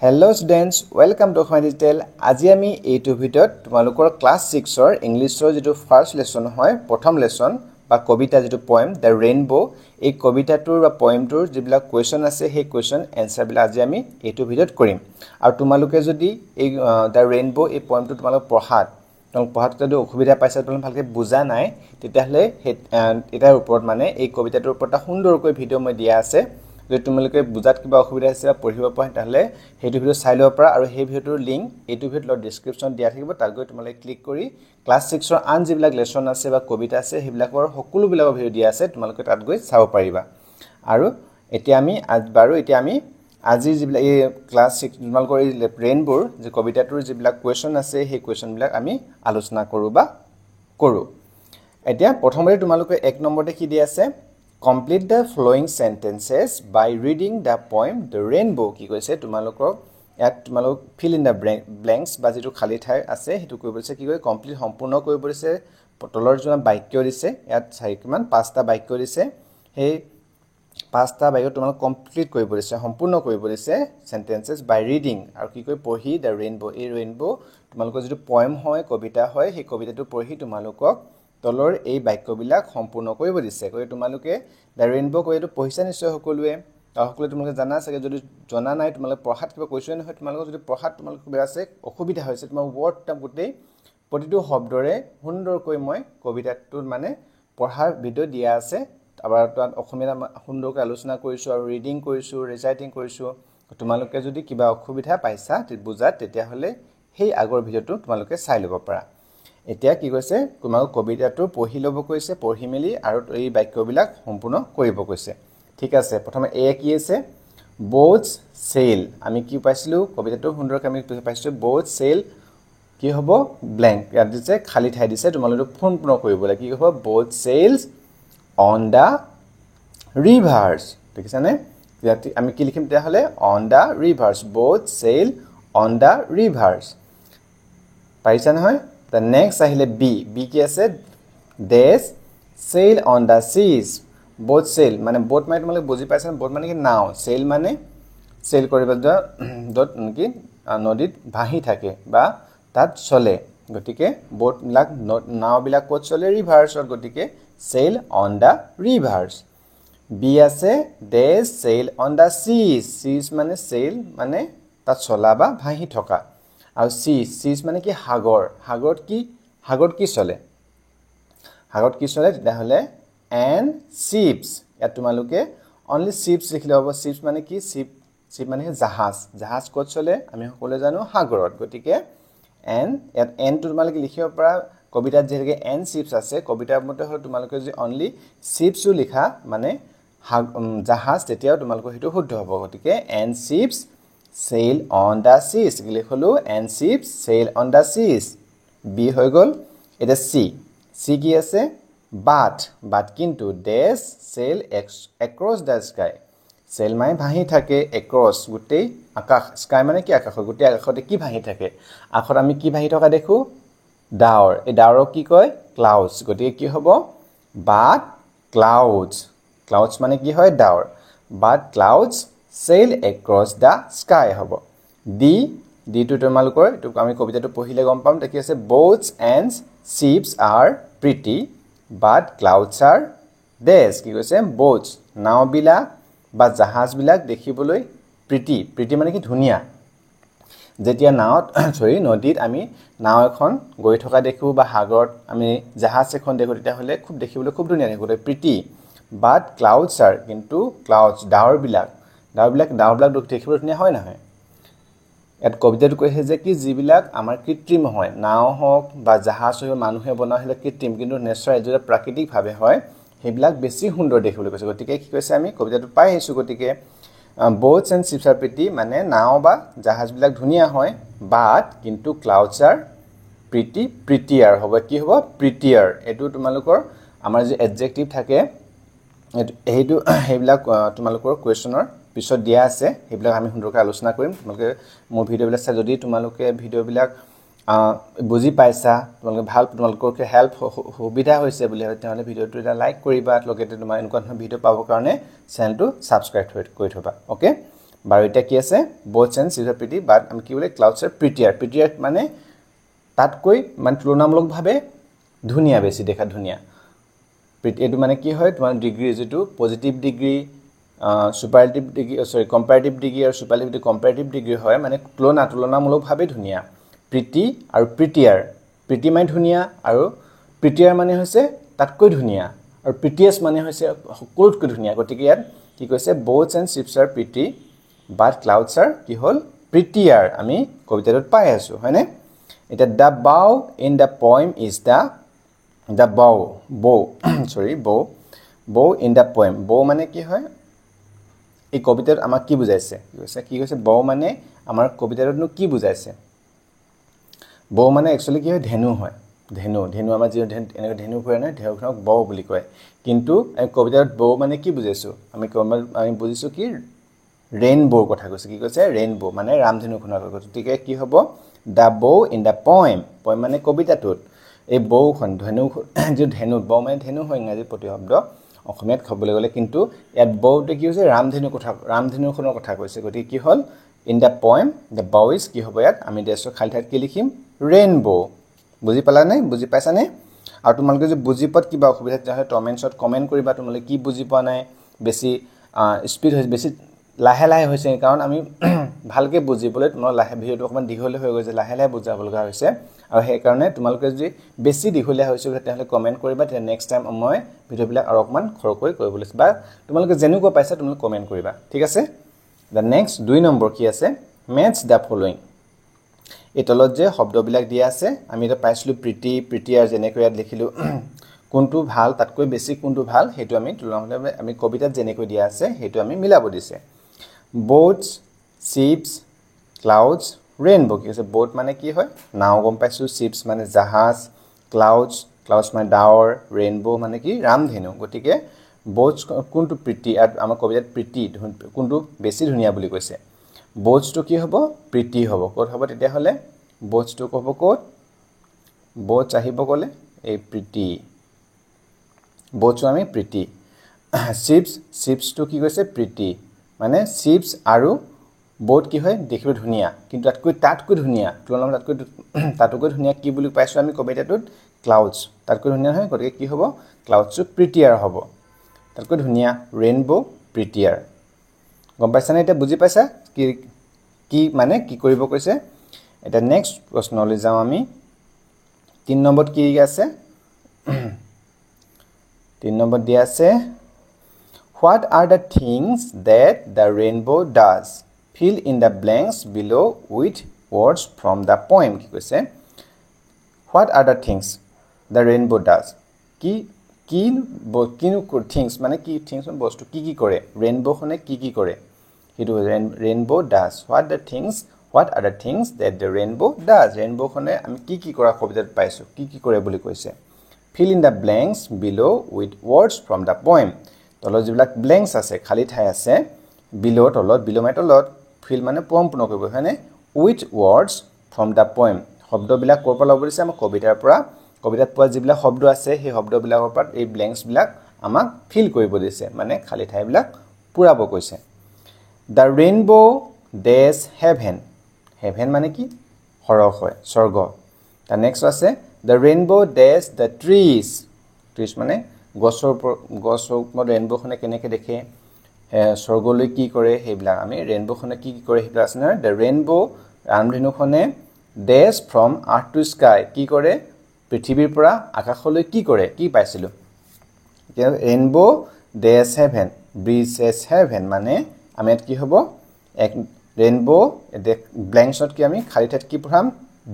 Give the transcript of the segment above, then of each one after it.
Hello students, welcome to my digital. আজি আমি এইটো ভিডিওত তোমালোকৰ ক্লাস 6 ৰ ইংলিছৰ যেটো ফাৰ্স্ট লেসন হয় প্ৰথম লেসন বা কবিতা যেটো পোয়েম দ্য ৰেইনবো এই কবিতাটোৰ বা পোয়েমটোৰ যিবিলাক কোৱেশ্চন আছে সেই কোৱেশ্চন এনসাৰ বিলা আজি আমি এইটো ভিডিওত কৰিম আৰু তোমালোকে যদি এই দ্য ৰেইনবো এই পোয়েমটো তোমালোক পঢ়াত যদি অসুবিধা পাইছা তোমালোক ভালকে বুজা নাই তেতিয়াহলে এটাৰ ওপৰত মানে এই কবিতাটোৰ ওপৰত সুন্দৰকৈ ভিডিও মই দিয়া আছে যদি তোমালোকে বুজাত কিবা অসুবিধা আছে বা পঢ়িব পৰা তাহলে হেতু ভিডিও চাই লব পৰা আৰু সেই ভিডিওৰ লিংক এইটো ভিডিওৰ ডেসক্ৰিপচন দিয়া থাকিব তাত গৈ তোমালোকে ক্লিক কৰি ক্লাস 6 ৰ আন যিবিলাক লেসন আছে বা কবিতা আছে সেইবিলাকৰ সকলো বিলাক ভিডিও দিয়া আছে তোমালোকে তাত গৈ চাব পাৰিবা আৰু এতিয়া আমি আজি যিবিলাক এই ক্লাস 6 তোমালোকৰ এই ৰেইনবোৰ যে কবিতাটোৰ যিবিলাক কোৱেশ্চন আছে সেই কোৱেশ্চন বিলাক আমি আলোচনা কৰো এতিয়া প্ৰথমতে তোমালোকে এক নম্বৰতে কি দিয়া আছে Complete the following sentences by reading the poem The Rainbow কি কৈছে তোমালোকক fill in the blanks বা যেটো খালি ঠাই আছে হেতু কৰিব আছে কি কয় কমপ্লিট সম্পূৰ্ণ কৰিব আছে তলৰ জনা বাক্য দিছে ইয়াত কিমান পাঁচটা বাক্য দিছে সেই পাঁচটা বাক্য তোমালোক কমপ্লিট কৰিব আছে সম্পূৰ্ণ কৰিব আছে sentences by reading আৰু কি কয় পঢ়ি The Rainbow এই ৰেইনবো তোমালোকৰ যেটো poem হয় কবিতা হয় সেই কবিতাটো পঢ়ি তোমালোকক তলৰ এই বাক্যবিলাক সম্পূৰ্ণ কৰিব দিছে কয় তোমালোকে দ্য ৰেইনবো কয়টো পঢ়িছা নিশ্চয় সকলোৱে সকলোৱে তোমালোকে জানা আছে যদি জনা নাই তোমালোকে পঢ়াত কিবা কোৱেশ্চন হয় তোমালোকে যদি পঢ়াত তোমালোকে কিবা আছে অসুবিধা হৈছে তোমাৰ ওয়াৰ্ডটা গুটেই প্ৰতিটো শব্দৰে সুন্দৰকৈ মই কবিতাটোৰ মানে পঢ়াৰ ভিডিও দিয়া আছে আবাৰ তাত অসমীয়া সুন্দৰকৈ আলোচনা কৰিছো আৰু ৰিডিং কৰিছো ৰিচাইটিং কৰিছো তোমালোকে যদি কিবা অসুবিধা পাইছা বুজাত তেতিয়া হলে সেই আগৰ ভিডিওটো তোমালোকে চাই লব পাৰা এতিয়া কি কৈছে তোমাক কবিতাটো পঢ়ি লব কৈছে পঢ়ি মেলি আৰু এই বাক্যবিলাক সম্পূৰ্ণ কৰিব কৈছে ঠিক আছে প্ৰথমে এ কি আছে boats sail আমি কি পাইছিলো কবিতাটো সুন্দৰকৈ আমি পাইছো boats sail কি হ'ব blank ইয়াত দিছে খালি ঠাই দিছে তোমালোকে সম্পূৰ্ণ কৰিবলৈ কি হ'ব boats sails on the rivers ঠিক আছে নে ইয়াত আমি কি লিখিম তেতিয়া হলে on the rivers boats sail on the rivers পাইছা নহয় The next ahile B ki ase they sail on the seas boat sail mane boat mane tumaloke buji paisa boat mane ki naw sail mane sail koriba dot ki nodit bhahi thake ba tat chole gotike boat lak naw bilak kot chole rivers or gotike sail on the rivers B ase they sail on the seas mane sail mane tat chola ba bhahi thoka আৰু seas মানে কি সাগৰত কি চলে তেতিয়াহলে and ships ইয়াত তোমালোকে only ships লিখিলে হ'ব ships মানে কি ship মানে জাহাজ ক'ত চলে আমি সকলোৱে জানো সাগৰত গতিকে and ইয়াত and তোমালোকে লিখিব পৰা কবিতাত যেনেকৈ and ships আছে কবিতাৰ মতে হল তোমালোকে যদি only ships লিখা মানে জাহাজ তেতিয়াও তোমালোকৰ হেতু শুদ্ধ হ'ব গতিকে and ships sail on the seas লিখলো and ships sail on the seas B হৈ গল এটা C কি আছে but কিন্তু they sail across the sky sail মানে ভাহি থাকে across গুটেই আকাশ sky মানে কি আকাশ গুটেই আকাশতে কি ভাহি থাকে আখৰ আমি কি ভাহি থকা দেখো ডাৱৰ এই ডাৱৰক কি কয় clouds গতিকে কি হ'ব but clouds মানে কি হয় ডাৱৰ but clouds sail across the sky hobo D to তোমালোকৰ এটো আমি কবিতাটো পঢ়িলে গম পাম কি আছে boats and ships are pretty but clouds are days কি কৈছে boats নাও বিলাক বা জাহাজ বিলাক দেখিবলৈ pretty মানে কি ধুনিয়া যেতিয়া নাওত নদীত আমি নাও এখন গৈ থকা দেখো বা সাগৰত আমি জাহাজ এখন দেখো তেতিয়া হলে খুব দেখিবলৈ খুব ধুনিয়া দেখো pretty but clouds are কিন্তু clouds ডাৱৰ বিলাক দেখিবলৈ ধুনিয়া হয় নহয় এত কবিতাটো কৈছে যে কি যিবিলাক আমাৰ কৃত্ৰিম হয় নাও হওক বা জাহাজ হয় মানুহে বনোৱা হলে কৃত্ৰিম কিন্তু নেচাৰেল যেটা প্ৰাকৃতিক ভাবে হয় হেবিলাক বেছি সুন্দৰ দেখিবলৈ কৈছে গতিকে কি কৈছে আমি কবিতাটো পাই আহিছো গতিকে boats and ships are pretty মানে নাও বা জাহাজ বিলাক ধুনিয়া হয় but কিন্তু clouds are prettier হ'ব কি হ'ব prettier এটো তোমালোকৰ আমাৰ যে এডজেক্টিভ থাকে এইটো হেবিলাক তোমালোকৰ কোৱেশ্চনৰ পিছত দিয়া আছে হেবিলাক আমি সুন্দৰকৈ আলোচনা কৰিম তোমালোকে মোৰ ভিডিওবিলাক চাই যদি তোমালোকে ভিডিওবিলাক বুজি পাইছা তোমালোকৰ হেল্প সুবিধা হৈছে বুলি তেতিয়াহলে ভিডিওটো এটা লাইক কৰিবা লগতে তোমাৰ এনেকুৱা ধৰণৰ ভিডিও পাবৰ কাৰণে চেনেলটো সাবস্ক্ৰাইব কৰি থবা ওকে বাৰু এটা কি আছে boats and ships are pretty but আমি কি বলে clouds are prettier মানে তাতকৈ মানে তুলনামূলকভাৱে ধুনিয়া বেছি দেখা ধুনিয়া এটো মানে কি হয় তোমাৰ ডিগ্ৰী যেটো পজিটিভ ডিগ্ৰী সুপাৰলেটিভ ডিগ্ৰী সৰি কম্পাৰেটিভ ডিগ্ৰী আৰু সুপাৰলেটিভ কম্পাৰেটিভ ডিগ্ৰী হয় মানে তুলনামূলকভাৱে ধুনিয়া প্ৰিটি আৰু প্ৰিটিয়াৰ প্ৰিটি মানে ধুনিয়া আৰু প্ৰিটিয়াৰ মানে হৈছে তাতকৈ ধুনিয়া আৰু প্ৰিটিয়াছ মানে হৈছে সকলোতকৈ ধুনিয়া গতিকে ইয়াত কি কৈছে boats and ships are pretty but clouds are কি হল prettier আমি কবিতাটোত পাই আছো হয়নে এটা the bow in the poem is the bow sorry bow in the poem bow মানে কি হয় এই কবিতাত আমাক কি বুজাইছে কি কৈছে bow মানে আমাৰ কবিতাটোত কি বুজাইছে bow মানে एक्चुअली কি হয় ধেনু হয় ধেনু আমাৰ যে এনেকৈ ধেনু কৰে না ধেনুখনক bow বুলি কয় কিন্তু এই কবিতাত bow মানে কি বুজাইছো আমি বুজিছো কি ৰেইনবো কথা কৈছে কি কৈছে ৰেইনবো মানে ৰামধেনুখনৰ কথা গতিকে কি হ'ব the bow in the poem মানে কবিতাটোত এই বৌখন ধেনু যে ধেনু বৌ মানে ধেনু হয় ইংৰাজী প্ৰতিশব্দ অসমীয়াত খবলৈ গলে কিন্তু ইয়াত বৌতে কি হৈছে ৰামধেনুখনৰ কথা কৈছে গতিকে কি হল in the poem the bow is কি হ'ব ইয়াত আমি দেশৰ খালি ঠাইত কি লিখিম ৰেইনবো বুজি পালা নাই বুজি পাইছা নে আৰু তোমালোকে যে বুজি পাত কিবা অসুবিধা হয় কমেন্টছত কমেন্ট কৰিবা তোমালোকে কি বুজি পোৱা নাই বেছি স্পিড হৈছে বেছি লাহে লাহে হৈছে কাৰণ আমি ভালকে বুজিবলৈ তোমাৰ লাহে ভিডিওটো অকমান দীঘলে হৈ গৈছে লাহে লাহে বুজাব লগা হৈছে আৰু সেই কাৰণে তোমালোকে যদি বেছি দীঘলীয়া হৈছে তেতিয়াহলে কমেন্ট কৰিবা তেতিয়া নেক্সট টাইম মই ভিডিওবিলাক আৰু অকমান খৰকৈ কৰিবলৈ বা তোমালোকে যেনেকুৱা পাইছা তুমি কমেন্ট কৰিবা ঠিক আছে the next 2 নম্বৰ কি আছে match the following এই তলত যে শব্দবিলাক দিয়া আছে আমি এটা পাইছিলো প্ৰিটিয়াৰ যেনেকৈ ইয়াত লিখিলো কোনটো ভাল তাতকৈ বেছি কোনটো ভাল হেতু আমি তুলনামূলকভাৱে আমি কবিতাত যেনেকৈ দিয়া আছে হেতু আমি মিলাব দিছে boats ships clouds rainbow কি আছে boat মানে কি হয় নাও গম পাইছো ships মানে জাহাজ clouds মানে ডাৱৰ rainbow মানে কি ৰামধেনু গতিকে boats কোনটো প্ৰিটি আমাৰ কবিতাত প্ৰিটি কোনটো বেছি ধুনিয়া বুলি কৈছে boats তো কি হ'ব প্ৰিটি হ'ব ক'ত হ'ব তেতিয়া হলে boats তো ক'ব ক'ত boats আহিব গলে এই প্ৰিটি boats আমি প্ৰিটি ships তো কি কৈছে প্ৰিটি মানে ships আৰু boat কি হয় দেখিব ধুনিয়া কিন্তু তাতকৈ ধুনিয়া তুলনামূলকভাৱে তাতকৈ ধুনিয়া কি বুলি পাইছো আমি কবিতাটোত clouds তাতকৈ ধুনিয়া হয় গতিকে কি হ'ব clouds prettier হ'ব তাতকৈ ধুনিয়া rainbow prettier গম পাইছা নে এটা বুজি পাইছা কি মানে কি কৰিব কৈছে এটা নেক্সট প্ৰশ্নলৈ যাও আমি 3 নম্বৰত কি আছে 3 নম্বৰ দিয়া আছে What are the things that the rainbow does? Fill in the blanks below with words from the poem. কি কৈছে What are the things the rainbow does? কি things মানে কি things মানে বস্তু কি কৰে rainbow খনে কি কৰে হেতু rainbow does what are the things that the rainbow does rainbow খনে আমি কি কৰা কবিতাত পাইছো কি কৰে বুলি কৈছে Fill in the blanks below with words from the poem. তলত যিবিলাক ব্ল্যাঙ্কস আছে খালি ঠাই আছে বিলো তলত বিলো মানে তলত ফিল মানে পম্পূৰ্ণ কৰিব হয়নে উইথ ওয়াৰ্ডস ফ্ৰম দা পোয়েম শব্দবিলাক কৰ পৰা ল'ব দিছে আমাৰ কবিতাৰ পৰা কবিতাত পোৱা যিবিলাক শব্দ আছে সেই শব্দবিলাকৰ পৰা এই ব্ল্যাঙ্কস বিলাক আমাক ফিল কৰিব দিছে মানে খালি ঠাইবিলাক পুৰাব কৈছে দা ৰেইনবো ডেজ হেভেন মানে কি হৰহ হয় স্বৰ্গ তা নেক্সট আছে দা ৰেইনবো ডেজ দা ট্ৰিজ মানে গছৰ ৰেইনবো খনে কেনেকৈ দেখে স্বৰ্গলৈ কি কৰে হেবিলাক আমি ৰেইনবো খনে কি কৰে হেটো আছে না দা ৰেইনবো ৰামধেনু খনে does from earth to sky কি কৰে পৃথিৱীৰ পৰা আকাশলৈ কি কৰে কি পাইছিলো rainbow does heaven bridges heaven মানে আমি কি হ'ব এক ৰেইনবো ব্ল্যাঙ্কছত কি আমি খালি ঠাইত কি পঢ়াম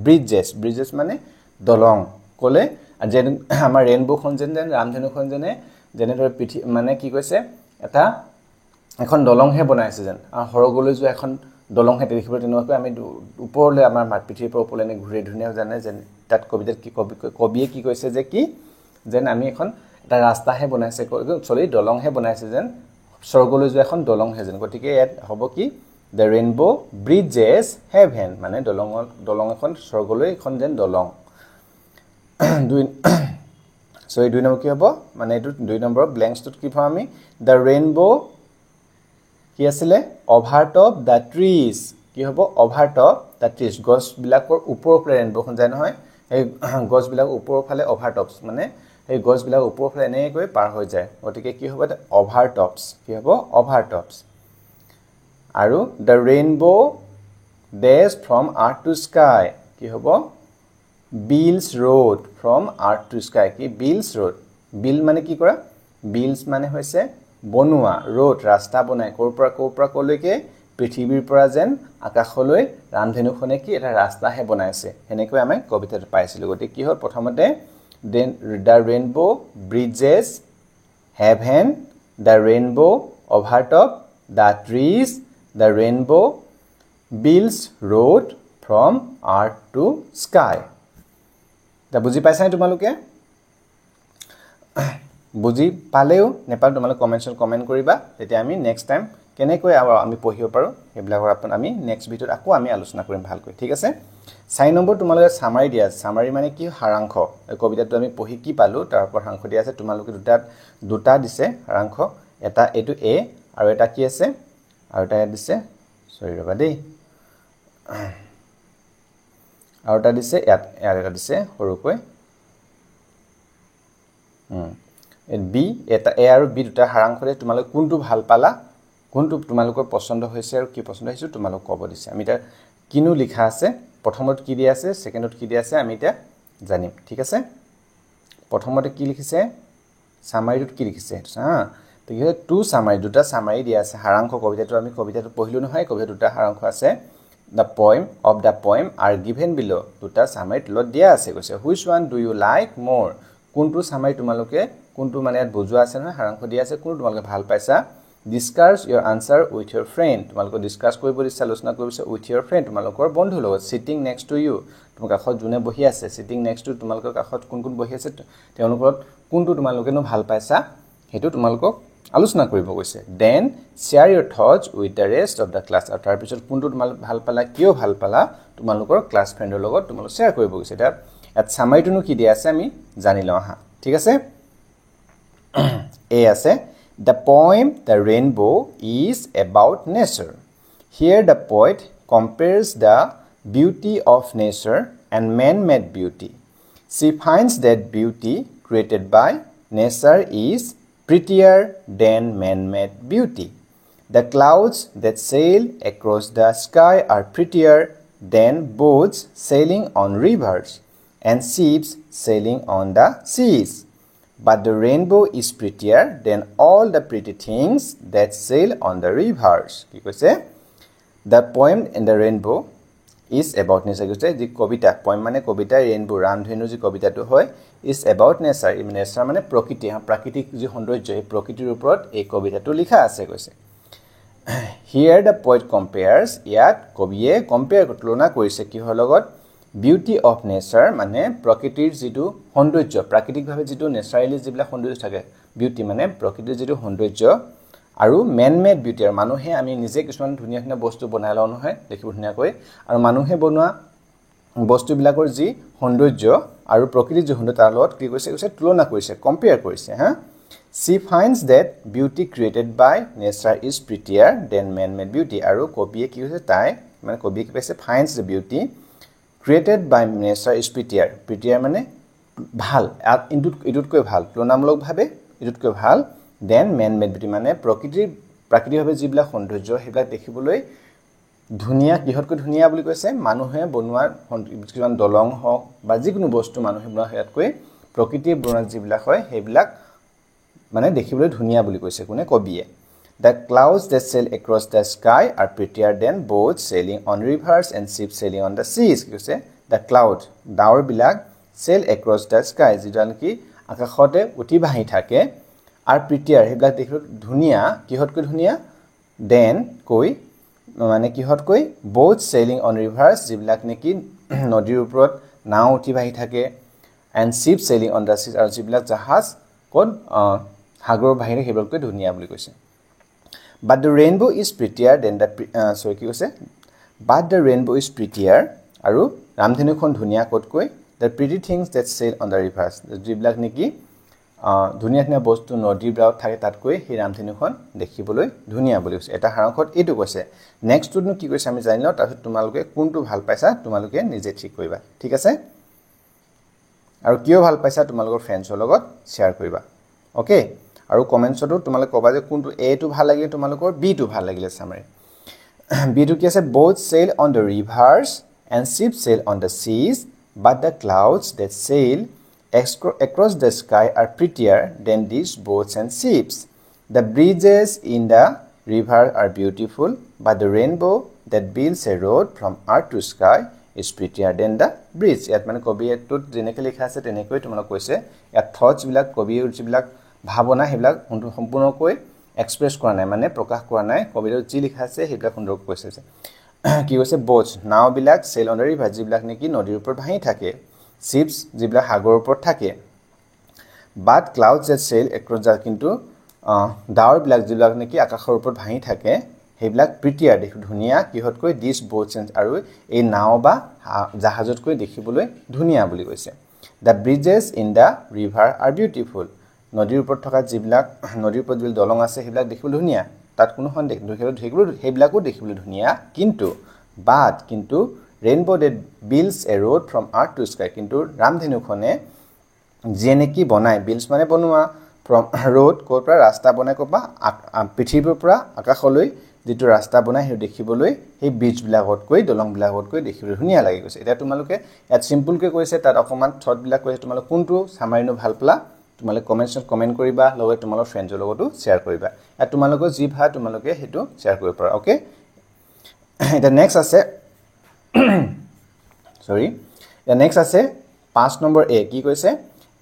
ব্ৰিজেছ মানে দলং কলে যেন আমাৰ ৰেইনবো খন যেন ৰামধেনু খন যেনেদৰে মানে কি কৈছে এটা এখন দলং হে বনাইছে যেন হৰগলৈ যোৱা এখন দলং হে দেখিবলৈ তেনেকৈ আমি ওপৰলৈ আমাৰ পৃথিৱীৰ পৰা ওপৰলৈ ঘূৰি ধুনীয়া জানে যেন তাত কবিতাত কি কবিয়ে কি কৈছে যে কি যেন আমি এখন এটা ৰাস্তা হে বনাইছে দলং হে বনাইছে যেন স্বৰ্গলৈ যোৱা এখন দলং হে যেন গতিকে ইয়াত হ'ব কি দ্য ৰেইনবো ব্ৰিজেছ হেভেন মানে দলং এখন স্বৰ্গলৈ এখন যেন দলং So, 2 নম্বৰ কি হ'ব মানে এটো 2 নম্বৰ ব্ল্যাঙ্কসটোত কি পাম আমি the rainbow কি আছিলে over top the trees কি হ'ব over top the trees গছ বিলাকৰ ওপৰৰ ফালে ৰেইনবো খন যায় নহয় এই গছ বিলাক ওপৰৰ ফালে over tops মানে এই গছ বিলাক ওপৰৰ ফালে এনেকৈ পাৰ হৈ যায় গতিকে কি হ'ব over tops কি হ'ব over tops আৰু the rainbow dashed from earth to sky কি হ'ব Bill's road from earth to sky কি Bill's road bill মানে কি কৰা bills মানে হৈছে বনোৱা road ৰাস্তা বনাই কোৰ পৰা কলৈকে পৃথিৱীৰ পৰা যেন আকাশলৈ ৰামধেনুখনে কি এটা ৰাস্তাহে বনাইছে হেনেকৈ আমি কবিতাটো পাইছিলো গতিকে কি হ'ল প্ৰথমতে the rainbow bridges heaven the rainbow overtop the trees the rainbow builds road from earth to sky তা বুজি পাইছানে তোমালোকে বুজি পালেও নেপাল তোমালোক কমেন্ট কৰিবা তেতিয়া আমি নেক্সট টাইম কেনেকৈ আমি পঢ়িব পাৰো হেবিলাকৰ আমি নেক্সট ভিডিওত আকৌ আমি আলোচনা কৰিম ভালকৈ ঠিক আছে 6 নম্বৰ তোমালোকে সামাৰি দিয়া সামাৰি মানে কি হাৰাংশ এই কবিতাটো আমি পঢ়ি কি পালো তাৰ ওপৰত হাৰাংশ দিয়া আছে তোমালোকে দুটা দিছে হাৰাংশ এটা এটো এ আৰু এটা কি আছে আৰু এটা দিছে সৰি ৰবা দেই আৰু এটা দিছে ইয়াত এটা দিছে সৰুকৈ বি এটা এ আৰু বি দুটা হাৰাংশৰে তোমালোক কোনটো ভাল পালা কোনটো তোমালোকৰ পছন্দ হৈছে আৰু কি পছন্দ হৈছে তোমালোক ক'ব দিছে আমি এটা কিনু লিখা আছে প্ৰথমত কি দিয়া আছে সেকেন্ডত কি দিয়া আছে আমি এটা জানিম ঠিক আছে প্ৰথমতে কি লিখিছে সামাৰিত কি লিখিছে হা তো কি টু সামাৰি দুটা সামাৰি দিয়া আছে হাৰাংশ কবিতাটো আমি কবিতাটো পঢ়িলো নহয় কবিতা দুটা হাৰাংশ আছে the poem of the poem are given below দুটা সামাৰি তলত দিয়া আছে কৈছে which one do you like more কোনটো সামাৰি তোমালোকে কোনটো মানে ইয়াত বুজোৱা আছে নহয় হাৰাংশ দিয়া আছে কোনটো তোমালোকে ভাল পাইছা discuss your answer with your friend তোমালোকে ডিসকাস কৰিব দিছে আলোচনা কৰিব দিছে with your friend তোমালোকৰ বন্ধুৰ লগত sitting next to you তোমাৰ কাষত যোনে বহি আছে sitting next to তোমালোকৰ কাষত কোন বহি আছে তেওঁলোকৰ কোনটো তোমালোকেনো ভাল পাইছা হেতু তোমালোকক আলোচনা কৰিব কৈছে then share your thoughts with the rest of the class আৰু তাৰ পিছত কোনটো তোমালোক ভাল পালা কিয় ভাল পালা তোমালোকৰ ক্লাস ফ্ৰেণ্ডৰ লগত তোমালোক শেয়াৰ কৰিব কৈছে এটা এত সামাৰিটোনো কি দিয়া আছে আমি জানি লওঁ হা ঠিক আছে এ আছে The poem The Rainbow is about nature. Here the poet compares the beauty of nature and man-made beauty. She finds that beauty created by nature is prettier than man-made beauty. The clouds that sail across the sky are prettier than boats sailing on rivers and ships sailing on the seas. But the rainbow is prettier than all the pretty things that sail on the rivers. কি কৈছে The poem in the rainbow is about nature. কৈছে যে কবিতা poem মানে কবিতা rainbow ৰামধেনু যে কবিতাটো হয় is about nature. nature মানে প্ৰকৃতি প্ৰাকৃতিক যে সৌন্দৰ্য এই প্ৰকৃতিৰ ওপৰত এই কবিতাটো লিখা আছে কৈছে Here the poet compares ইয়াত কবিয়ে compare তুলনা কৰিছে কিহৰ লগত Beauty of nature মানে প্ৰকৃতিৰ যেটো সৌন্দৰ্য প্ৰাকৃতিকভাৱে যেটো নেচাৰেলি যিবিলাক সৌন্দৰ্য থাকে বিউটি মানে প্ৰকৃতিৰ যেটো সৌন্দৰ্য আৰু man made beauty আৰু মানুহে আমি নিজে কিছুমান ধুনীয়া ধুনীয়া বস্তু বনাই লওঁ নহয় দেখিব ধুনীয়াকৈ আৰু মানুহে বনোৱা বস্তুবিলাকৰ যি সৌন্দৰ্য আৰু প্ৰকৃতিৰ যি সৌন্দৰ্য তাৰ লগত কি কৈছে তুলনা কৰিছে কম্পেয়াৰ কৰিছে হা She finds that beauty created by nature is prettier than man made beauty আৰু কবিয়ে কি কৈছে তাই মানে কবিয়ে কি কৈছে finds the beauty created by nature is prettier মানে ভাল ইদুতকৈ ভাল তুলনামূলক ভাবে ইদুতকৈ ভাল then man made beauty মানে প্ৰাকৃতিকভাৱে যিবিলাক সৌন্দৰ্য হেবিলাক দেখিবলৈ ধুনীয়া কিহতকৈ ধুনীয়া বুলি কৈছে মানুহে বনোৱা কিছুমান দলং হওক বা যিকোনো বস্তু মানুহে বনোৱা হেতকৈ প্ৰকৃতিৰ বনোৱা যিবিলাক হয় হেবিলাক মানে দেখিবলৈ ধুনীয়া বুলি কৈছে কোনে কবিয়ে The clouds that sail across the sky are prettier than boats sailing on rivers and ships sailing on the seas. কৈছে the cloud ডাৱৰ বিলাক sail across the sky যিজন কি আকাশতে উঠি বাহি থাকে আৰু prettier হেবিলাক দেখিবলৈ ধুনীয়া কিহতকৈ ধুনীয়া than কৈ মানে কিহতকৈ boats sailing on rivers যিবিলাক নেকি নদীৰ ওপৰত নাও উঠি বাহি থাকে and ships sailing on the seas আৰু যিবিলাক জাহাজ কোন সাগৰৰ বাহিৰে হেবিলাকৈ ধুনীয়া বুলি কৈছে But the rainbow is prettier than the কি কৈছে But the rainbow is prettier আৰু ৰামধেনুখন ধুনীয়া কতকৈ the pretty things that sail on the rivers যিবিলাক নেকি ধুনীয়া ধুনীয়া বস্তু নদীৰ ব্ৰাউত থাকে তাতকৈ সেই ৰামধেনুখন দেখিবলৈ ধুনীয়া বুলি কৈছে এটা সাৰাংশত এইটো কৈছে নেক্সটটো কি কৈছে আমি জানি লওঁ তাৰপিছত তোমালোকে কোনটো ভাল পাইছা তোমালোকে নিজে ঠিক কৰিবা ঠিক আছে আৰু কিয় ভাল পাইছা তোমালোকৰ ফ্ৰেণ্ডছৰ লগত শেয়াৰ কৰিবা ওকে আৰু কমেন্টছতো তোমালোকে কবা যে কোনটো এ টো ভাল লাগিলে তোমালোকৰ বি টো ভাল লাগিলে সামৰি বি টো কি আছে both sail on the rivers and ships sail on the seas but the clouds that sail across the sky are prettier than these boats and ships the bridges in the river are beautiful but the rainbow that builds a road from earth to sky is prettier than the bridge ইয়াত মানে কবিটোত যেনেকৈ লিখা আছে তেনেকৈ তোমালোক কৈছে ইয়াত thoughts বিলাক কবিৰ যিবিলাক ভাৱনা হেবিলাক সম্পূৰ্ণকৈ এক্সপ্ৰেছ কৰা নাই মানে প্ৰকাশ কৰা নাই কবিটোত যি লিখা আছে হেবিলাক সুন্দৰ কৈছে কি কৈছে boats নাও বিলাক sail on the river যিবিলাক নেকি নদীৰ ওপৰত ভাহি থাকে ships যিবিলাক সাগৰৰ ওপৰত থাকে but clouds that sail across the কিন্তু ডাৱৰ বিলাক যিবিলাক নেকি আকাশৰ ওপৰত ভাহি থাকে হেবিলাক প্ৰিটিয়াৰ দেখি ধুনীয়া কিহতকৈ these boats আৰু এই নাও বা জাহাজতকৈ দেখিবলৈ ধুনীয়া বুলি কৈছে the bridges in the river are beautiful নদীৰ ওপৰত থকা যিবিলাক নদীৰ ওপৰত যিবিলাক দলং আছে হেবিলাক দেখিবলৈ ধুনীয়া তাত কোনো হন দেখিবলৈ হেবিলাকো দেখিবলৈ ধুনীয়া কিন্তু rainbow that builds a road from earth to sky কিন্তু ৰামধেনুখনে যেনেকি বনায় বিল্ডছ মানে বনোৱা from road কোৰ পৰা ৰাস্তা বনাই কোপা পৃথিৱীৰ পৰা আকাশলৈ যেটো ৰাস্তা বনাই হে দেখিবলৈ সেই ব্ৰিজ বিলাকতকৈ দলং বিলাকতকৈ দেখিবলৈ ধুনীয়া লাগি গৈছে এটা তোমালোকে এত সিম্পল কে কৈছে তাত অকমান থট বিলাক কৈছে তোমালোক কোনটো সামাৰিনো ভাল পলা তোমালোকে কমেন্টছত কমেন্ট কৰিবা লগতে তোমালোকৰ ফ্ৰেণ্ডৰ লগতো শেয়াৰ কৰিবা আৰু তোমালোকৰ যি ভা তোমালোকে হেতু শেয়াৰ কৰিব পাৰা ওকে এটা নেক্সট আছে sorry the next আছে 5 number a কি কৈছে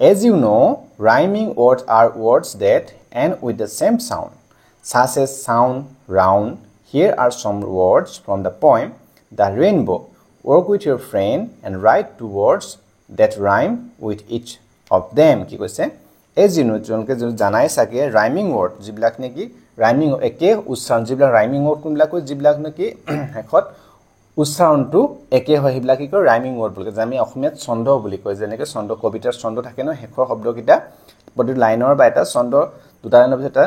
as you know rhyming words are words that end with the same sound such as sound round here are some words from the poem the rainbow work with your friend and write two words that rhyme with each of them কি কৈছে as you know জনকে জানাই সাকে rhyming word যিবিলাক নেকি rhyming একে উচ্চাৰণ যিবিলাক rhyming word কোনবিলাক যিবিলাক নেকি হেখত উচ্চাৰণটো একে হয় হিবিলাক কি কয় ৰাইমিং ওয়াৰ্ড বুলি কয় আমি অসমীয়াত ছন্দ বুলি কয় যেনেকে ছন্দ কবিতাৰ ছন্দ থাকে ন হেখৰ শব্দকিটা প্ৰতি লাইনৰ বা এটা ছন্দ দুটা লাইনৰ পিছত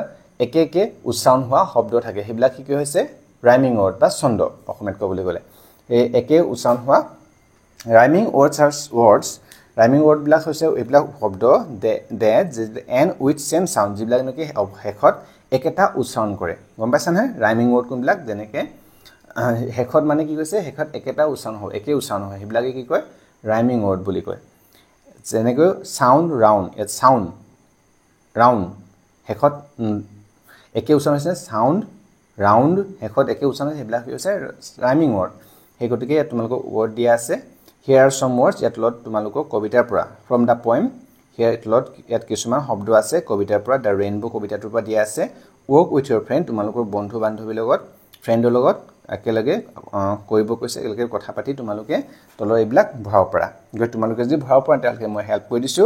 একে একে উচ্চাৰণ হোৱা শব্দ থাকে হিবিলাক কি হৈছে ৰাইমিং ওয়াৰ্ড বা ছন্দ অসমীয়াত কবলৈ গলে এই একে উচ্চাৰণ হোৱা রাইমিং ওয়ার্ডস রাইমিং ওয়ার্ড বিলাক হৈছে এইবিলাক শব্দ that end with same sound যিবিলাক নেকি হেখত একেটা উচ্চাৰণ কৰে গম পাইছা না ৰাইমিং ওয়াৰ্ড কোনবিলাক যেনেকে হেখত মানে কি কৈছে হেখত একেটা উচ্চাৰণ হয় একে উচ্চাৰণ হয় হিবিলাকে কি কয় রাইমিং ওয়ার্ড বুলি কয় যেনেকৈ sound round at sound round হেখত একে উচ্চাৰণ হৈছে সাউন্ড ৰাউন্ড হেখত একে উচ্চাৰণ হিবিলাক হৈছে ৰাইমিং ওয়াৰ্ড হে গতিকে তোমালোকক ওয়াৰ্ড দিয়া আছে here are some words ইয়াত লগত তোমালোকক কবিতাৰ পৰা from the poem here লগত ইয়াত কিছুমান শব্দ আছে কবিতাৰ পৰা the rainbow কবিতাটোৰ পৰা দিয়া আছে work with your friend তোমালোকৰ বন্ধু বান্ধৱীৰ লগত ফ্ৰেণ্ডৰ লগত একেলগে কৰিব কৈছে একেলগে কথা পাতি তোমালোকে তলৰ এইবিলাক ভৰাব পৰা গৈ তোমালোকে যদি ভৰাব পৰা তালকে মই হেল্প কৰি দিছো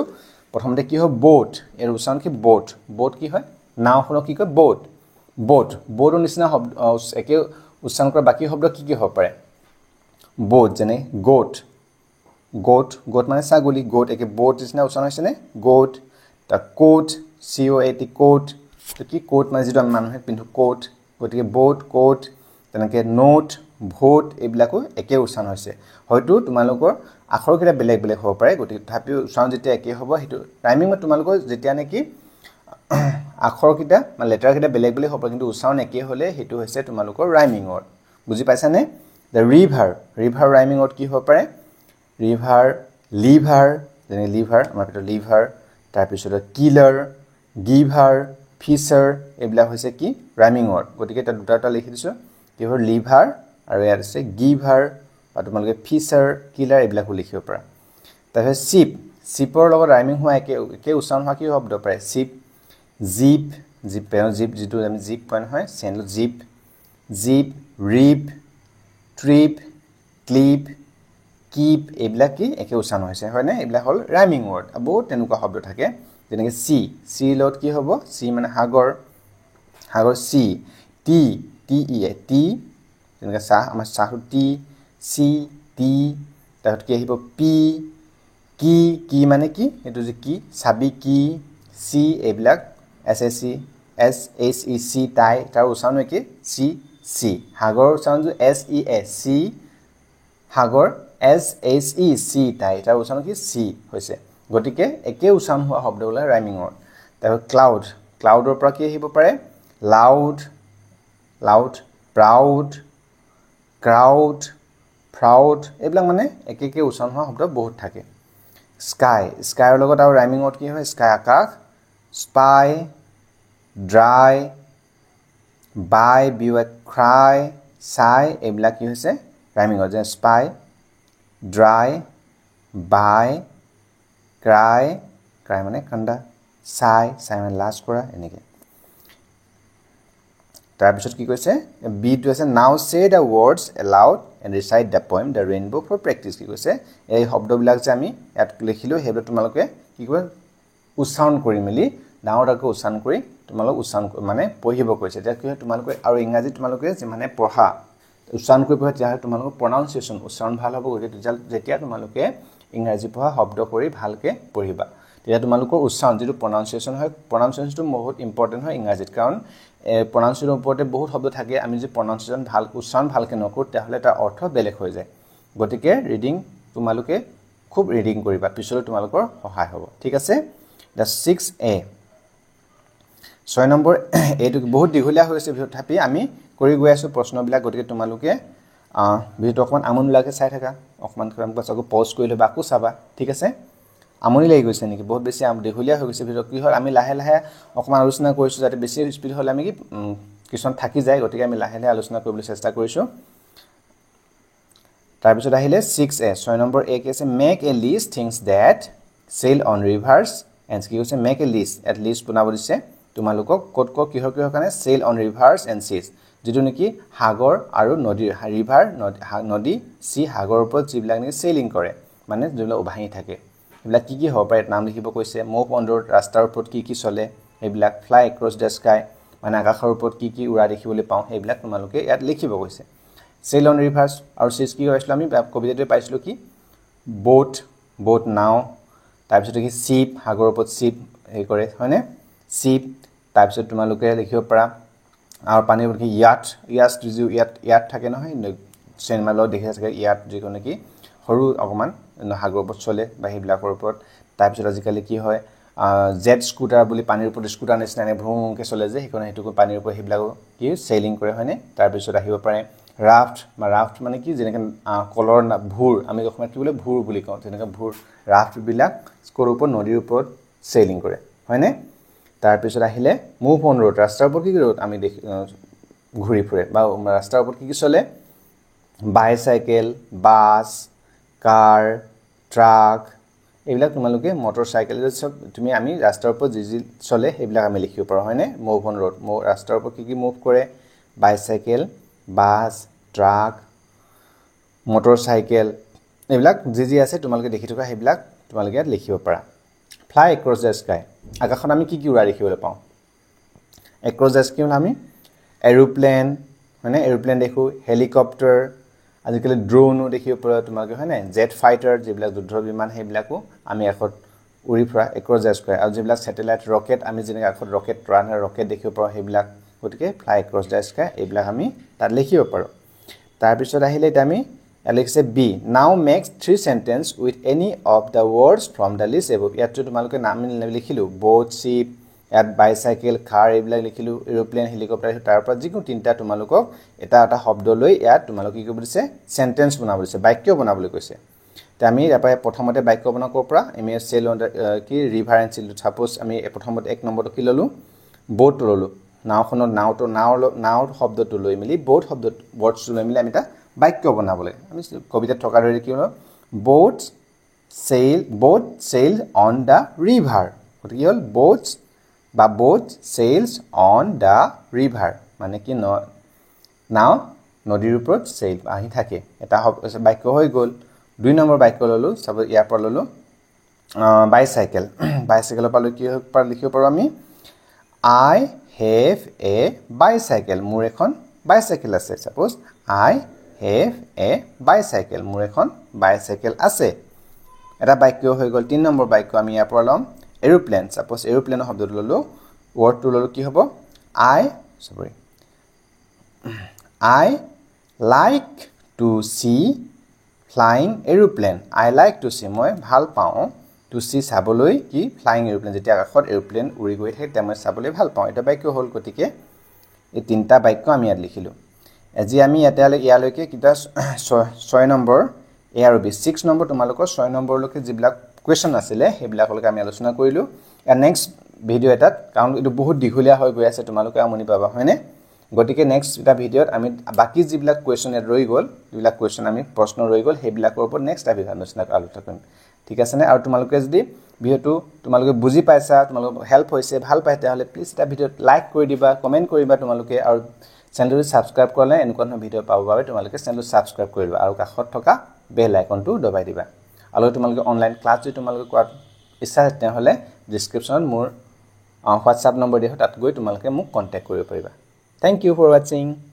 প্ৰথমতে কি হয় boat এৰ উচ্চাৰণ কি boat কি হয় নাওখন কি কয় boat নিচিনা শব্দ একে উচ্চাৰণ কৰা বাকি শব্দ কি হ'ব পাৰে boat যেনে goat মানে ছাগলী goat একে boat নিচিনা উচ্চাৰণ হৈছে নে goat তা coat coat তো কি coat মানে যেটো মানুহে পিন্ধু coat গতিকে boat তেনেকে নোট ভোট এইবিলাকো একে উচ্চাৰণ হৈছে হয়তো তোমালোকৰ আখৰ কিটা বেলেগ হ'ব পাৰে গতিকে তথাপিও উচ্চাৰণ যেতিয়া একে হ'ব হেতু টাইমিং মত তোমালোকৰ যেতিয়া নেকি আখৰ কিটা মানে লেটাৰ কিটা বেলেগ হ'ব কিন্তু উচ্চাৰণ একে হলে হেতু হৈছে তোমালোকৰ ৰাইমিং ওয়াৰ্ড বুজি পাইছা নে the river ৰাইমিং ওয়াৰ্ড কি হ'ব পাৰে liver যেনে liver আমাৰ পেটৰ liver তাৰ পিছত killer giver fisher এইবিলাক হৈছে কি ৰাইমিং ওয়াৰ্ড গতিকে এটা দুটা লিখি দিছো কি হয় liver আৰু ইয়াৰ আছে giver আৰু তোমালোকে fisher killer এইবিলাক লিখিব পাৰা তাৰপিছত shipৰ লগত ৰাইমিং হোৱা একে উচ্চাৰণ হোৱা কি শব্দ পাৰে ship jeep যেটো আমি jeep কোৱা হয় চেন jeep rib trip clip keep এইবিলাক কি একে উচ্চাৰণ হৈছে হয় না এইবিলাক হল ৰাইমিং ওয়াৰ্ড বহুত তেনেকুৱা শব্দ থাকে যেনেকে sea লগত কি হ'ব sea মানে সাগৰ sea tea যেনেকে চাহ আমাৰ চাহু tea তাহত কি আহিব কি মানে কি এটো যে কি চাবি কি চি এইবিলাক SSC SHEC তাই তাৰ উচ্চাৰণ কি চি সাগৰ উচ্চাৰণ SES চি সাগৰ SHEC তাই তাৰ উচ্চাৰণ কি চি হৈছে গতিকে একে উচ্চাৰণ হোৱা শব্দবিলাক ৰাইমিঙৰ তাৰ ক্লাউডৰ পৰা কি আহিব পাৰে লাউড প্ৰাউড ক্ৰাউড প্ৰাউড এইবিলাক মানে একে উচ্চাৰণ হোৱা শব্দ বহুত থাকে স্কাইৰ লগত আৰু ৰাইমিঙত কি হয় স্কাই আকাশ স্পাই ড্ৰাই বাই বিউ ক্ৰাই চাই এইবিলাক কি হৈছে ৰাইমিঙত যে স্পাই ড্ৰাই বাই ক্ৰাই মানে কান্দা চাই মানে লাজ কৰা এনেকৈ তাৰপিছত কি কৈছে বিটো আছে now say the words aloud and recite the poem the rainbow for practice কি কৈছে এই শব্দবিলাক যে আমি ইয়াত লিখিলোঁ সেইবিলাক তোমালোকে কি কয় উচ্চাৰণ কৰি মেলি ডাঙৰকৈ উচ্চাৰণ কৰি তোমালোক উচ্চাৰণ মানে পঢ়িব কৈছে এতিয়া কি হয় তোমালোকে আৰু ইংৰাজী তোমালোকে যিমানে পঢ়া উচ্চাৰণ কৰি পঢ়া তেতিয়াহ'লে তোমালোকৰ প্ৰনাউন্সিয়েশ্যন উচ্চাৰণ ভাল হ'ব গতিকে যেতিয়া তোমালোকে ইংৰাজী পঢ়া শব্দ কৰি ভালকৈ পঢ়িবা তেতিয়া তোমালোকৰ উচ্চাৰণ যিটো প্ৰনাউন্সিয়েশ্যন হয় প্ৰনাউন্সিয়েশ্যনটো বহুত ইম্পৰ্টেণ্ট হয় ইংৰাজীত কাৰণ প্ৰনাউন্সিয়েশ্যনৰ ওপৰতে বহুত শব্দ থাকে আমি যদি প্ৰনাউন্সিয়েশ্যন ভাল উচ্চাৰণ ভালকৈ নকৰোঁ তেতিয়াহ'লে তাৰ অৰ্থ বেলেগ হৈ যায় গতিকে ৰিডিং তোমালোকে খুব ৰিডিং কৰিবা পিছলৈ তোমালোকৰ সহায় হ'ব ঠিক আছে দ্য 6A 6 নম্বৰ এইটো বহুত দীঘলীয়া হৈ আছে তথাপি আমি কৰি গৈ আছোঁ প্ৰশ্নবিলাক গতিকে তোমালোকে ভিডিঅ'টো অকণমান আমনিলাকে চাই থাকা অকণমান আকৌ পজ কৰি ল'বা আকৌ চাবা ঠিক আছে আমনি লাগি গৈছে নেকি বহুত বেছি দীঘলীয়া হৈ গৈছে ভিডিঅ' কি হ'ল আমি লাহে লাহে অকণমান আলোচনা কৰিছোঁ যাতে বেছি স্পীড হ'লে আমি কিছুমান থাকি যায় গতিকে আমি লাহে লাহে আলোচনা কৰিবলৈ চেষ্টা কৰিছোঁ তাৰপিছত আহিলে 6A 6 নম্বৰ A কি আছে make a list things that sail on rivers and কি কৈছে মেক এ লিষ্ট বনাব দিছে তোমালোকক ক'ত কিহৰ কাৰণে চেইল অন ৰিভাৰ্ছ এণ্ড চিজ যিটো নেকি সাগৰ আৰু নদীৰ ৰিভাৰ নদী চি সাগৰৰ ওপৰত যিবিলাক নেকি চেইলিং কৰে মানে যিবিলাক ভাঙি থাকে এইবিলাক কি হ'ব পাৰে নাম লিখিব কৈছে মুভ অন ৰোড ৰাস্তাৰ ওপৰত কি চলে এইবিলাক ফ্লাই এক্ৰছ দ্য স্কাই মানে আকাশৰ ওপৰত কি উৰা দেখিবলৈ পাওঁ সেইবিলাক তোমালোকে ইয়াত লিখিব কৈছে চেইল অন ৰিভাৰ্ছ আৰু চিজ কি হৈছিলোঁ আমি কবিতাটোৱে পাইছিলোঁ কি বোট নাও তাৰপিছত কি শ্বিপ সাগৰৰ ওপৰত শ্বিপ হেৰি কৰে হয়নে শ্বিপ তাৰপিছত তোমালোকে লিখিব পাৰা আৰু পানীৰ ওপৰত কি ইয়াত থাকে নহয় চিনেমাৰ লগত দেখি থাকে ইয়াত যিটো নেকি সৰু অকণমান সাগৰৰ ওপৰত চলে বা সেইবিলাকৰ ওপৰত তাৰপিছত আজিকালি কি হয় জেট স্কুটাৰ বুলি পানীৰ ওপৰত স্কুটাৰ নিচিনা ভ্ৰুংকৈ চলে যে সেইটো পানীৰ ওপৰত সেইবিলাকো কি চেইলিং কৰে হয়নে তাৰপিছত আহিব পাৰে ৰাফ্ট মানে কি যেনেকৈ কলৰ ভূৰ আমি অসমীয়াত কি বোলে ভূৰ বুলি কওঁ তেনেকৈ ভূৰ ৰাফ্টবিলাক স্কৰ ওপৰত নদীৰ ওপৰত চেইলিং কৰে হয়নে তাৰপিছত আহিলে মুভ অন ৰোড ৰাস্তাৰ ওপৰত কি ৰোড আমি ঘূৰি ফুৰে বা ৰাস্তাৰ ওপৰত কি চলে বাইচাইকেল বাছ কাৰ ট্ৰাক এইবিলাক তোমালোকে মটৰ চাইকেল চব আমি ৰাস্তাৰ ওপৰত যি চলে সেইবিলাক আমি লিখিব পাৰোঁ হয়নে মুভ অন ৰোড ৰাস্তাৰ ওপৰত কি মুভ কৰে bicycle bus truck motor cycle এইবিলাক যি আছে তোমালোকে দেখি থকা সেইবিলাক তোমালোকে ইয়াত লিখিব পাৰা ফ্লাই এক্ৰছ দ্য স্কাই আকাশত আমি কি উৰা দেখিবলৈ পাওঁ এক্ৰছ দ্য স্কাই আমি এৰোপ্লেন হয়নে এৰোপ্লেন দেখোঁ হেলিকপ্টাৰ আজিকালি ড্ৰোনো দেখিব পাৰা তোমালোকে হয়নে জেট ফাইটাৰ যিবিলাক যুদ্ধ বিমান সেইবিলাকো আমি আকাশত উৰি ফুৰা এক্ৰছ দ্য স্কাই আৰু যিবিলাক ছেটেলাইট ৰকেট আমি যেনেকৈ আকাশত ৰকেট দেখিব পাৰোঁ সেইবিলাক গতিকে ফ্লাই এক্ৰছ দ্য স্কাই এইবিলাক আমি তাত লিখিব পাৰোঁ তাৰপিছত আহিলে এতিয়া আমি লিখিছে B now makes 3 sentence with any of the words from the list above ইয়াত তোমালোকে নাম লিখিলোঁ বোট শ্বিপ ইয়াত বাইচাইকেল কাৰ এইবিলাক লিখিলোঁ এৰোপ্লেন হেলিকপ্টাৰ তাৰ পৰা যিকোনো তিনিটা তোমালোকক এটা শব্দ লৈ ইয়াত তোমালোকে কি কৰিব দিছে সেন্টেন্স বনাব দিছে বাক্য বনাবলৈ কৈছে তে আমি ইয়াৰ পৰা প্ৰথমতে বাক্য বনাব পৰা আমি চেল অন কি ৰিভাৰ এণ্ড চিল সাপোজ আমি প্ৰথমতে 1 নম্বৰটো কি ল'লোঁ বোট ল'লোঁ নাওখনৰ নাওৰ শব্দটো লৈ মেলি বোট ৱৰ্ডছটো লৈ মেলি আমি এটা বাক্য বনাবলৈ আমি কবিতাত থকা ধৰি কি হ'ল boat sail on the river গতিকে কি হ'ল boat sales on the river মানে কি নাও নদীৰ ওপৰত চেইল আহি থাকে এটা বাক্য হৈ গ'ল 2 নম্বৰ বাক্য ল'লোঁ চাব ইয়াৰ পৰা ল'লোঁ বাইচাইকেলৰ পৰা লিখিব পাৰোঁ আমি আই হেভ এ বাইচাইকেল মোৰ এখন বাইচাইকেল আছে suppose I have a bicycle মোৰ এখন বাইচাইকেল আছে এটা বাক্য হৈ গ'ল 3 নম্বৰ বাক্য আমি ইয়াৰ পৰা ল'ম এৰোপ্লেন সাপোজ এৰোপ্লেনৰ শব্দটো ললো ওয়ার্ডটো ললো কি হ'ব I like to see flying aeroplane I like to see মই ভাল পাওঁ to see চাবলৈ কি flying aeroplane যেতিয়া আকাশত এৰোপ্লেন উৰি গৈ থাকে তেতিয়া মই চাবলৈ ভাল পাওঁ এটা বাক্য হ'ল গতিকে এই তিনটা বাক্য আমি ইয়াত লিখিলো আজি আমি ইয়ালৈকে কিটা 6 নম্বৰ এ আৰু বি 6 নম্বৰ তোমালোকৰ 6 নম্বৰলৈকে যিবিলাক কোৱেশ্চন আছিল হেবিলাকলৈকে আমি আলোচনা কৰিলো আৰু নেক্সট ভিডিও এটাত কাৰণ এটো বহুত দীঘলীয়া হৈ গৈ আছে তোমালোকে আমনি পাবা হয়নে গতিকে নেক্সট এটা ভিডিওত আমি বাকি যিবিলাক কোৱেশ্চন ৰৈ গল যিবিলাক কোৱেশ্চন আমি প্ৰশ্ন ৰৈ গল হেবিলাকৰ ওপৰত নেক্সট এটা আলোচনা কৰিম ঠিক আছে নে আৰু তোমালোকে যদি ভিডিওটো তোমালোকে বুজি পাইছা তোমালোকৰ হেল্প হৈছে ভাল পাইছা তাহলে প্লিজ এটা ভিডিওত লাইক কৰি দিবা কমেন্ট কৰিবা তোমালোকে আৰু চেনেলটো সাবস্ক্ৰাইব কৰিলে এনেকুৱা ভিডিও পাব বাবে তোমালোকে চেনেলটো সাবস্ক্ৰাইব কৰিবা আৰু কাষত থকা বেল আইকনটো দবাই দিবা আৰু তোমালোকে অনলাইন ক্লাছ যদি তোমালোকে কৰাত ইচ্ছা আছে তেহলে ডেসক্ৰিপচনত মোৰ WhatsApp নম্বৰ দিয়া তাত গৈ তোমালোকে মোক কন্টাক্ট কৰিব পাৰিবা Thank you for watching.